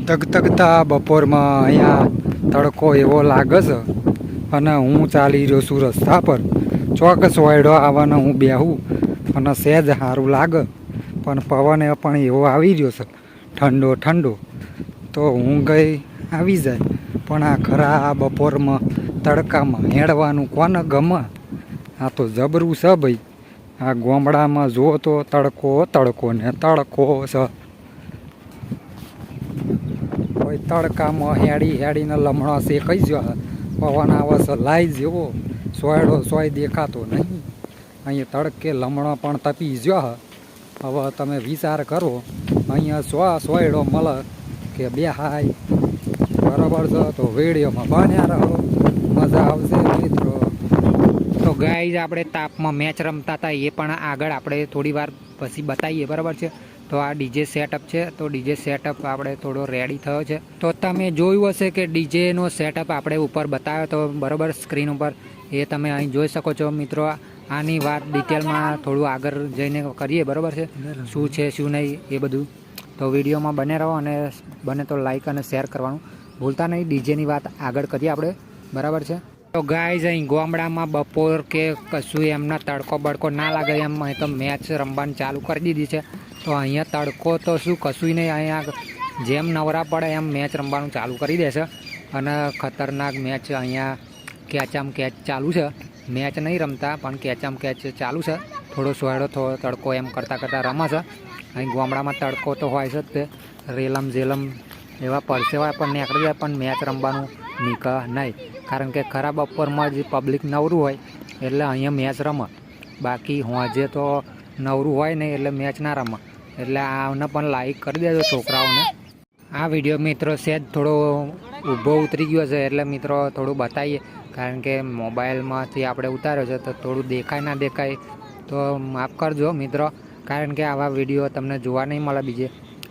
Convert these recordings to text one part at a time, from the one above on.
તગતગતા બપોરમાં અહીંયા તડકો એવો લાગે છે અને હું ચાલી રહ્યો છું રસ્તા પર. ચોક્કસ વાયડો આવવાનો હું બેહું અને સહેજ સારું લાગે, પણ પવન પણ એવો આવી રહ્યો છે ઠંડો ઠંડો, તો હું ગઈ આવી જાય. પણ આ ખરા બપોરમાં તડકામાં હેડવાનું કોને ગમે? આ તો જબરું છે ભાઈ. આ ગામડામાં જો તો તડકો તડકો ને તડકો છે. કોઈ તડકામાં હેડી હેડીને લમણો શેકાઈ ગયો, પવન આવે છે લાઈ જેવો, સોયડો સોય દેખાતો નહીં. અહીંયા તડકે લમણો પણ તપી ગયો. હવે તમે વિચાર કરો, અહીંયા સોયડો મળે કે બે હાય બરાબર છે. તો વિડીયોમાં બન્યા રહો, મજા આવશે મિત્રો. તો ગાઈઝ આપણે તાપમાં મેચ રમતા હતા એ પણ આગળ આપણે થોડી વાર પછી બતાવીએ, બરાબર છે. તો આ ડીજે સેટઅપ છે, તો ડીજે સેટઅપ આપણે થોડો રેડી થયો છે. તો તમે જોયું હશે કે ડીજેનો સેટઅપ આપણે ઉપર બતાવ્યો તો બરાબર સ્ક્રીન ઉપર, એ તમે અહીં જોઈ શકો છો મિત્રો. આની વાત ડિટેલમાં થોડું આગળ જઈને કરીએ, બરાબર છે, શું છે શું નહીં એ બધું. તો વિડીયોમાં બને રહો અને બને તો લાઈક અને શેર કરવાનું ભૂલતા નહીં. ડીજેની વાત આગળ કરીએ આપણે, બરાબર છે. તો ગાઈઝ અહીં ગામડામાં બપોર કે કશું એમના તડકો બડકો ના લાગે એમ અહીં તો મેચ રમવાનું ચાલુ કરી દીધી છે. તો અહીંયા તડકો તો શું કશું નહીં, અહીંયા જેમ નવરા પડે એમ મેચ રમવાનું ચાલુ કરી દેશે. અને ખતરનાક મેચ અહીંયા કેચામ કેચ ચાલુ છે. મેચ નહીં રમતા પણ કેચામ કેચ ચાલુ છે. થોડો સોયડો થોડો તડકો એમ કરતાં કરતાં રમે છે. અહીં ગામડામાં તડકો તો હોય છે જ તે, રેલમ જેલમ એવા પરસેવા પણ નીકળી જાય, પણ મેચ રમવાનું નીકળે નહીં. કારણ કે ખરાબ બપોરમાં જ પબ્લિક નવરું હોય એટલે અહીંયા મેચ રમે. બાકી હોજે તો નવરું હોય નહીં એટલે મેચ ના રમે. એટલે આને પણ લાઈક કરી દેજો છોકરાઓને. આ વિડીયો મિત્રો સહેજ થોડો ઊભો ઉતરી ગયો છે એટલે મિત્રો થોડું બતાવીએ, કારણ કે મોબાઈલમાંથી આપણે ઉતાર્યો છે તો થોડું દેખાય ના દેખાય તો માફ કરજો મિત્રો. કારણ કે આવા વિડીયો તમને જોવા નહીં મળે બીજે.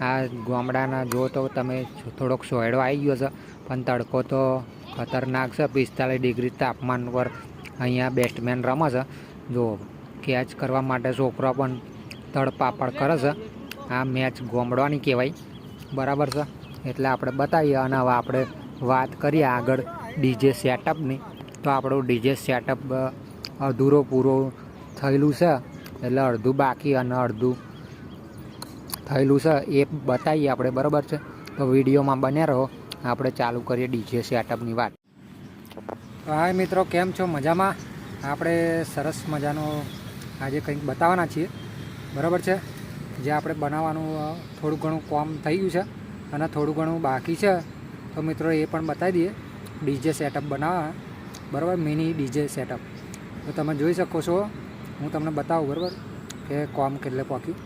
આ ગામડાના જો તો તમે થોડોક સોયડો આવી ગયો છે, પણ તડકો તો ખતરનાક છે. 45 ડિગ્રી તાપમાન પર અહીંયા બેસ્ટમેન રમે છે. જો કેચ કરવા માટે છોકરો પણ તડપાપડ કરે છે. આ મેચ ગામડાની કહેવાય, બરાબર છે. એટલે આપણે બતાવીએ. અને હવે આપણે વાત કરીએ આગળ ડીજે સેટઅપની. તો આપણું ડીજે સેટઅપ અધૂરો પૂરો થયેલું છે, એટલે અડધું બાકી અને અડધું થયેલું છે એ બતાવીએ આપણે, બરાબર છે. તો વિડીયોમાં બન્યા રહો, આપણે ચાલુ કરીએ ડીજે સેટઅપની વાત. તો હાય મિત્રો, કેમ છો? મજામાં? આપણે સરસ મજાનો આજે કંઈક બતાવવાના છીએ, બરાબર છે. જે આપણે બનાવવાનું થોડું ઘણું કામ થઈ ગયું છે અને થોડું ઘણું બાકી છે. તો મિત્રો એ પણ બતાવી દઈએ. ડીજે સેટઅપ બનાવવા, બરાબર, મિની ડીજે સેટઅપ. તો તમે જોઈ શકો છો, હું તમને બતાવું, બરાબર, કે કામ કેટલે પહોંચ્યું.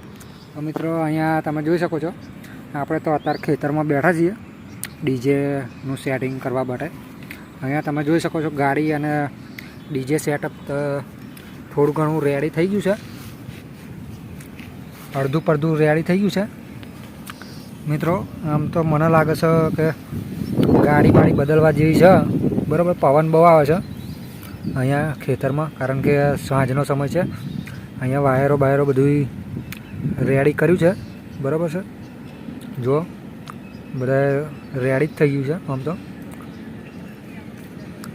તો મિત્રો અહીંયા તમે જોઈ શકો છો, આપણે તો અત્યારે ખેતરમાં બેઠા છીએ ડીજેનું સેટિંગ કરવા માટે. અહીંયા તમે જોઈ શકો છો ગાડી અને ડીજે સેટઅપ થોડું ઘણું રેડી થઈ ગયું છે. અડધું પડધું રેડી થઈ ગયું છે મિત્રો. આમ તો મને લાગે છે કે ગાડી બાડી બદલવા જેવી છે, બરાબર. પવન બહુ આવે છે અહીંયા ખેતરમાં, કારણ કે સાંજનો સમય છે. અહીંયા વાયરો બાયરો બધું રેડી કર્યું છે, બરાબર છે. જો બધા રેડી જ થઈ ગયું છે આમ તો.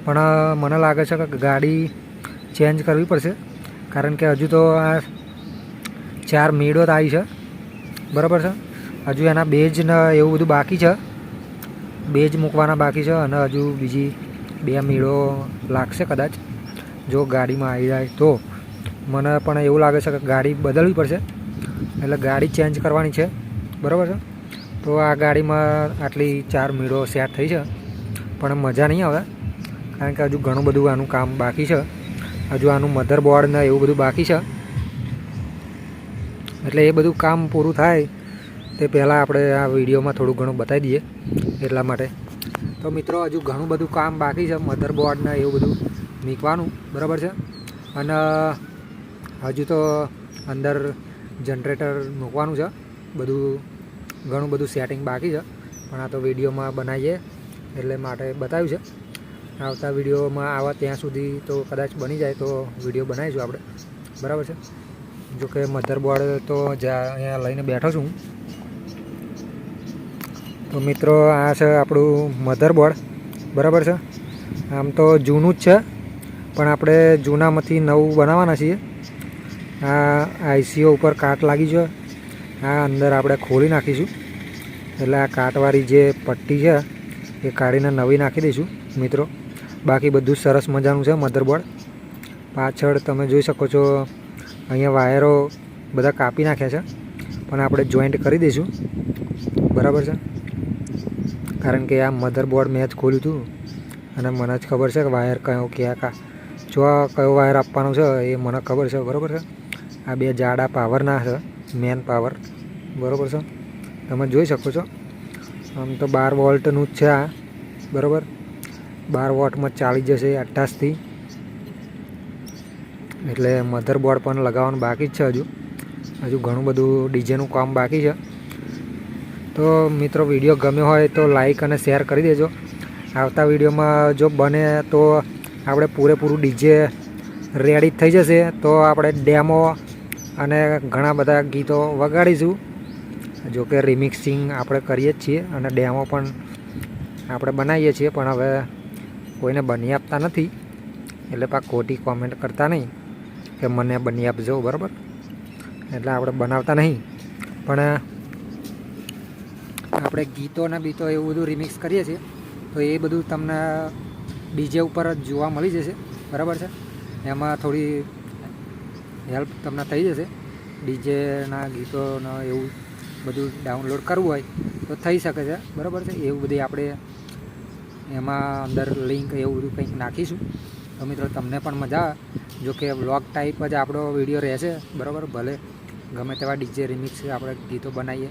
પણ મને લાગે છે કે ગાડી ચેન્જ કરવી પડશે, કારણ કે હજુ તો આ 4 મીડો આવી છે, બરાબર છે. હજુ એના બેજ ને એવું બધું બાકી છે, બેજ મૂકવાના બાકી છે. અને હજુ બીજી 2 મીડો લાગશે કદાચ, જો ગાડીમાં આવી જાય તો. મને પણ એવું લાગે છે કે ગાડી બદલવી પડશે, એટલે ગાડી ચેન્જ કરવાની છે, બરાબર છે. તો આ ગાડીમાં આટલી 4 મીડો સેટ થઈ છે, પણ મજા નહીં આવે, કારણ કે હજુ ઘણું બધું આનું કામ બાકી છે. હજુ આનું મધરબોર્ડ ને એવું બધું બાકી છે. એટલે એ બધું કામ પૂરું થાય તે પહેલાં આપણે આ વિડીયોમાં થોડું ઘણું બતાવી દઈએ, એટલા માટે. તો મિત્રો હજુ ઘણું બધું કામ બાકી છે, મધરબોર્ડ ને એવું બધું મૂકવાનું, બરાબર છે. અને હજુ તો અંદર જનરેટર મૂકવાનું છે, બધું ઘણું બધું સેટિંગ બાકી છે. પણ આ તો વિડીયોમાં બનાવીએ એટલે માટે બતાવ્યું છે. આવતા વિડીયોમાં આવા ત્યાં સુધી તો કદાચ બની જાય તો વિડીયો બનાવીશું આપણે, બરાબર છે. જોકે મધરબોર્ડ તો અહીંયા લઈને બેઠો છું હું, તો મિત્રો આ છે આપણું મધરબોર્ડ, બરાબર છે. આમ તો જૂનું જ છે, પણ આપણે જૂનામાંથી નવું બનાવવાના છીએ. આ આઈસીઓ ઉપર કાટ લાગી છે, આ અંદર આપણે ખોલી નાખીશું. એટલે આ કાટવાળી જે પટ્ટી છે એ કાઢીને નવી નાખી દઈશું મિત્રો. બાકી બધું સરસ મજાનું છે મધરબોર્ડ. પાછળ તમે જોઈ શકો છો અહીંયા વાયરો બધા કાપી નાખ્યા છે, પણ આપણે જોઈન્ટ કરી દઈશું, બરાબર છે. કારણ કે આ મધરબોર્ડ મેં જ ખોલ્યું હતું અને મને જ ખબર છે કે વાયર કયો વાયર આપવાનો છે એ મને ખબર છે, બરાબર છે. આ બે જાડા પાવરના છે, મેન પાવર, બરાબર છે. તમે જોઈ શકો છો. આમ તો 12 વોલ્ટનું જ છે આ, બરાબર. 12 વોટમાં ચાલી જશે 88થી. એટલે મધરબોર્ડ પણ લગાવવાનું બાકી જ છે. હજુ ઘણું બધું ડીજેનું કામ બાકી છે. તો મિત્રો વિડીયો ગમ્યો હોય તો લાઈક અને શેર કરી દેજો. આવતા વિડીયોમાં જો બને તો આપણે પૂરેપૂરું ડીજે રેડી થઈ જશે તો આપણે ડેમો અને ઘણા બધા ગીતો વગાડીશું. જો કે રિમિક્સિંગ આપણે કરીએ જ છીએ અને ડેમો પણ આપણે બનાવીએ છીએ, પણ હવે કોઈને બની આપતા નથી. એટલે પાછા ખોટી કોમેન્ટ કરતા નહીં કે મને બની આપજો, બરાબર. એટલે આપણે બનાવતા નહીં, પણ આપણે ગીતોના બીતો એવું બધું રિમિક્સ કરીએ છીએ. તો એ બધું તમને ડીજે ઉપર જ જોવા મળી જશે, બરાબર છે. એમાં થોડી હેલ્પ તમને થઈ જશે. ડીજેના ગીતોનો એવું બધું ડાઉનલોડ કરવું હોય તો થઈ શકે છે, બરાબર છે. એવું બધી આપણે એમાં અંદર લિંક એવું બધું કંઈક નાખીશું. તો મિત્રો તમને પણ મજા આવે. જો કે વ્લોગ ટાઈપ જ આપણો વિડીયો રહેશે, બરાબર. ભલે ગમે તેવા ડીજે રિમિક્સ આપણે ગીતો બનાવીએ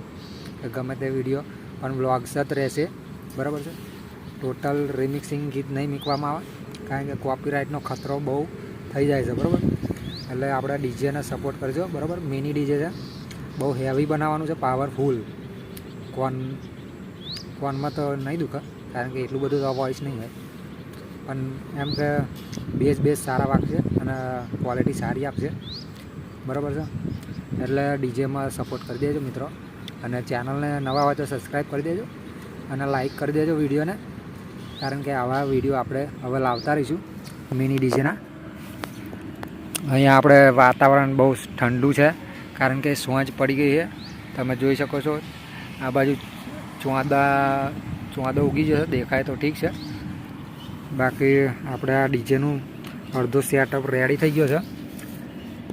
કે ગમે તે વિડીયો, પણ વ્લોગ્સ જ રહેશે, બરાબર છે. ટોટલ રિમિક્સિંગ ગીત નહીં મૂકવામાં આવે, કારણ કે કોપીરાઇટનો ખતરો બહુ થઈ જાય છે, બરાબર. એટલે આપણે ડીજેને સપોર્ટ કરજો, બરાબર. મિની ડીજે છે, બહુ હેવી બનાવવાનું છે, પાવરફુલ. કોનમાં તો નહીં દુખે, કારણ કે એટલું બધું તો વોઇસ નહીં હોય, પણ એમ કે બેઝ સારા વાગશે અને ક્વોલિટી સારી આપશે, બરાબર છે. એટલે ડીજેમાં સપોર્ટ કરી દેજો મિત્રો. અને ચેનલને નવા હોય તો સબસ્ક્રાઈબ કરી દેજો અને લાઈક કરી દેજો વિડીયોને, કારણ કે આવા વિડીયો આપણે હવે લાવતા રહીશું મિની ડીજેના. અહીંયા આપણે વાતાવરણ બહુ ઠંડુ છે, કારણ કે સોંજ પડી ગઈ છે. તમે જોઈ શકો છો આ બાજુ ચોંદો ઉગી જશે, દેખાય તો ઠીક છે. બાકી આપણે આ ડીજેનું અડધો સેટઅપ રેડી થઈ ગયો છે,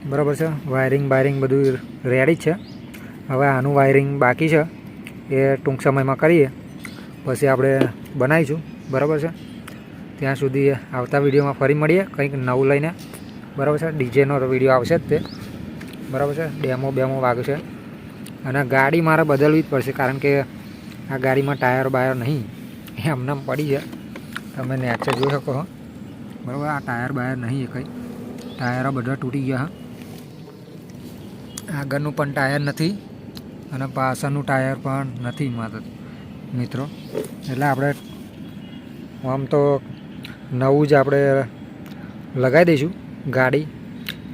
બરાબર છે. વાયરિંગ બધું રેડી જ છે. હવે આનું વાયરિંગ બાકી છે, એ ટૂંક સમયમાં કરીએ, પછી આપણે બનાવીશું, બરાબર છે. ત્યાં સુધી આવતા વિડીયોમાં ફરી મળીએ કંઈક નવું લઈને, બરાબર છે. ડીજેનો વિડીયો આવશે જ તે, બરાબર છે. ડેમો વાગશે. અને ગાડી મારે બદલવી જ પડશે, કારણ કે આ ગાડીમાં ટાયર બાયર નહીં, એમને પડી છે. તમે નેચે જોઈ શકો, બરાબર. આ ટાયર બાયર નહીં, એ કંઈ ટાયરો બધા તૂટી ગયા. આગળનું પણ ટાયર નથી અને પાછળનું ટાયર પણ નથી મિત્રો. એટલે આપણે આમ તો નવું જ આપણે લગાવી દઈશું ગાડી,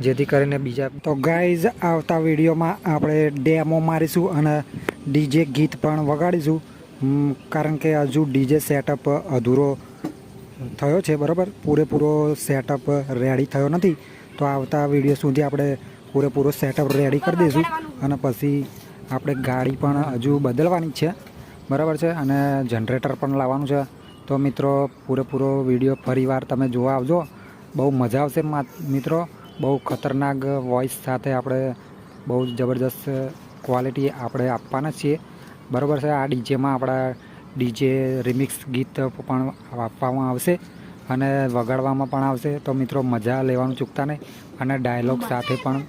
જેથી કરીને બીજા. તો ગાઈઝ આવતા વિડીયોમાં આપણે ડેમો મારીશું અને ડીજે ગીત પણ વગાડીશું, કારણ કે હજુ ડીજે સેટઅપ અધૂરો થયો છે, બરાબર. પૂરેપૂરો સેટઅપ રેડી થયો નથી. તો આવતા વિડીયો સુધી આપણે પૂરેપૂરો સેટઅપ રેડી કરી દઈશું અને પછી આપણે ગાડી પણ હજુ બદલવાની છે, બરાબર છે. અને જનરેટર પણ લાવવાનું છે. તો મિત્રો પૂરેપૂરો વિડીયો ફરીવાર તમે જોવા આવજો, બહુ મજા આવશે મિત્રો. બહુ ખતરનાક વોઇસ સાથે આપણે બહુ જબરદસ્ત ક્વોલિટી આપણે આપવાના છીએ, બરાબર છે. આ ડીજેમાં આપણા ડીજે રિમિક્સ ગીત પણ આપવામાં આવશે અને વગાડવામાં પણ આવશે. તો મિત્રો મજા લેવાનું ચૂકતા નહીં, અને ડાયલોગ સાથે પણ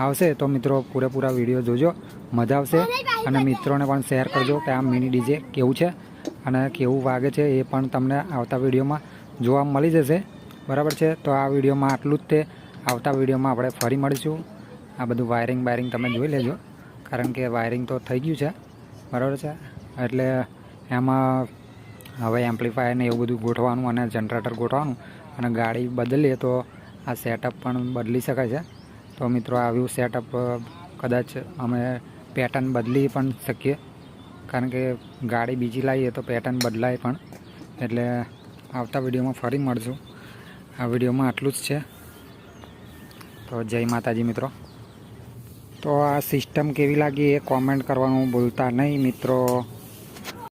આવશે. તો મિત્રો પૂરેપૂરા વિડીયો જોજો, મજા આવશે. અને મિત્રોને પણ શેર કરજો કે આ મિની ડીજે કેવું છે અને કેવું વાગે છે, એ પણ તમને આવતા વિડીયોમાં જોવા મળી જશે, બરાબર છે. તો આ વિડીયોમાં આટલું જ તે. આવતા વિડીયોમાં આપણે ફરી મળીશું. આ બધું વાયરિંગ તમે જોઈ લેજો, કારણ કે વાયરિંગ તો થઈ ગયું છે, બરાબર છે. એટલે એમાં હવે એમ્પ્લીફાયર ને એવું બધું ગોઠવાનું અને જનરેટર ગોઠવાનું, અને ગાડી બદલીએ તો આ સેટઅપ પણ બદલી શકાય છે. તો મિત્રો આવ્યું સેટઅપ કદાચ અમે પેટર્ન બદલી પણ શકીએ, કારણ કે ગાડી બીજી લાવીએ તો પેટર્ન બદલાય પણ. એટલે આવતા વિડીયોમાં ફરી મળશું. આ વિડીયોમાં આટલું જ છે. તો જય માતાજી મિત્રો. તો આ સિસ્ટમ કેવી લાગી એ કોમેન્ટ કરવાનું ભૂલતા નહીં મિત્રો.